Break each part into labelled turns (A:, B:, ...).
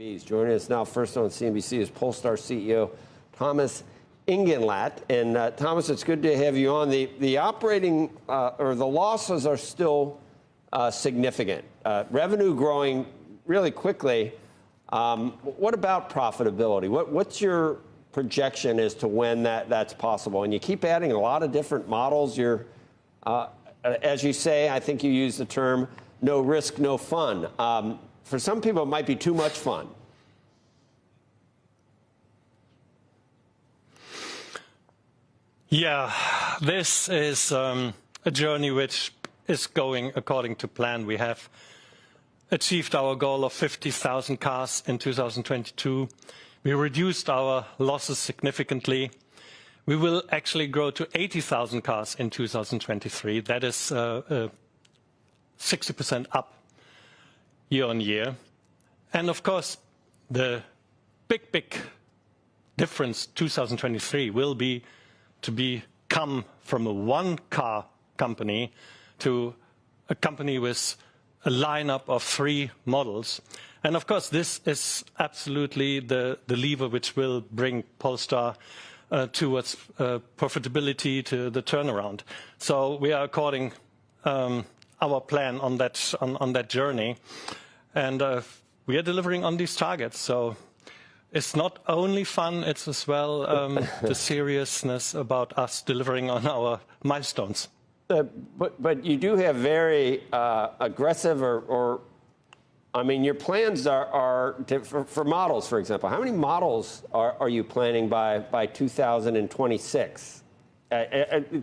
A: Joining us now first on CNBC is Polestar CEO Thomas Ingenlath. And Thomas, it's good to have you on. The operating or the losses are still significant. Revenue growing really quickly. What about profitability? What's your projection as to when that's possible? And you keep adding a lot of different models. You're, as you say, I think you use the term no risk, no fun. For some people, it might be too much fun.
B: Yeah, this is a journey which is going according to plan. We have achieved our goal of 50,000 cars in 2022. We reduced our losses significantly. We will actually grow to 80,000 cars in 2023. That is 60% up year on year. And of course, the big difference 2023 will be to become from a one-car company to a company with a lineup of 3 models. And of course, this is absolutely the lever which will bring Polestar towards profitability, to the turnaround. So we are according our plan on that journey, and we are delivering on these targets. So it's not only fun; it's as well the seriousness about us delivering on our milestones. But
A: you do have very aggressive I mean, your plans are for models, for example. How many models are you planning by 2026?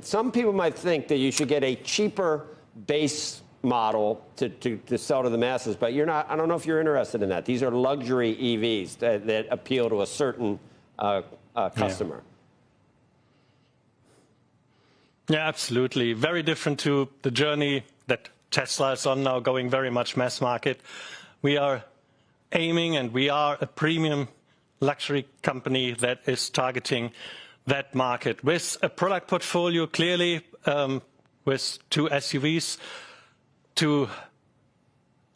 A: Some people might think that you should get a cheaper base model to sell to the masses, but you're not. I don't know if you're interested in that. These are luxury EVs that appeal to a certain customer.
B: Yeah, absolutely. Very different to the journey that Tesla is on now, going very much mass market. We are aiming, and we are a premium luxury company that is targeting that market with a product portfolio, clearly with 2 SUVs, 2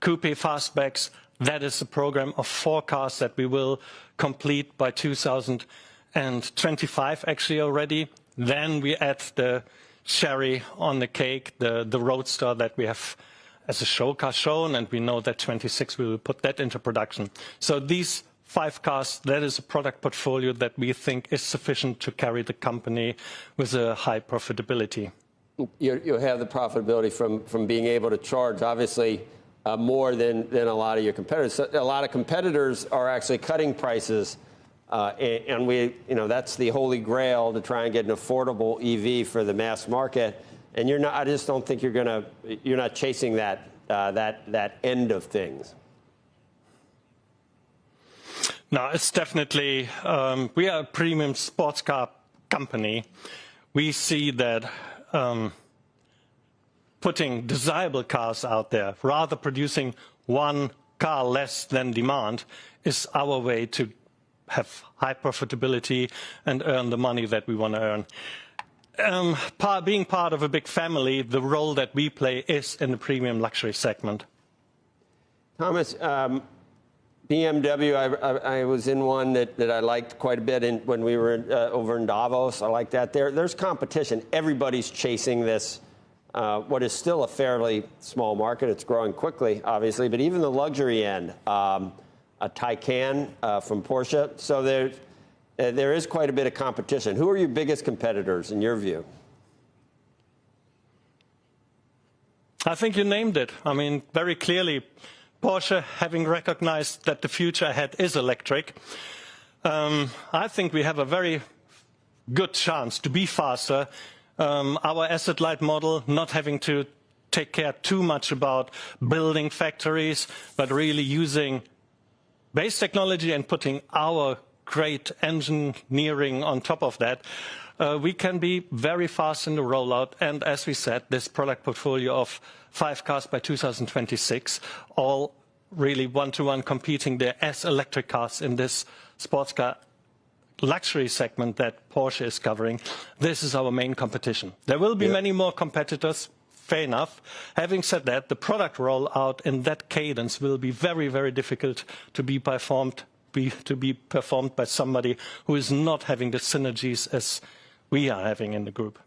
B: coupe fastbacks. That is a program of 4 cars that we will complete by 2025, actually already. Then we add the cherry on the cake, the Roadster that we have as a show car shown, and we know that 26 we will put that into production. So these 5 cars, that is a product portfolio that we think is sufficient to carry the company with a high profitability.
A: You'll have the profitability from being able to charge, obviously, more than a lot of your competitors. So a lot of competitors are actually cutting prices, and that's the holy grail to try and get an affordable EV for the mass market. And you're not. I just don't think you're not chasing that end of things.
B: No, it's definitely, we are a premium sports car company. We see that putting desirable cars out there, rather producing 1 car less than demand, is our way to have high profitability and earn the money that we want to earn. Being part of a big family, the role that we play is in the premium luxury segment.
A: Thomas, BMW, I was in one that I liked quite a bit when we were over in Davos. I like that. There's competition. Everybody's chasing this, what is still a fairly small market. It's growing quickly, obviously, but even the luxury end, a Taycan from Porsche. So there is quite a bit of competition. Who are your biggest competitors in your view?
B: I think you named it. I mean, very clearly, Porsche, having recognized that the future ahead is electric, I think we have a very good chance to be faster. Our asset-light model, not having to take care too much about building factories, but really using base technology and putting our great engineering on top of that, we can be very fast in the rollout. And as we said, this product portfolio of 5 cars by 2026, all really one-to-one competing there as electric cars in this sports car luxury segment that Porsche is covering. This is our main competition. There will be many more competitors, fair enough. Having said that, the product rollout in that cadence will be very, very difficult to be performed by somebody who is not having the synergies as we are having in the group.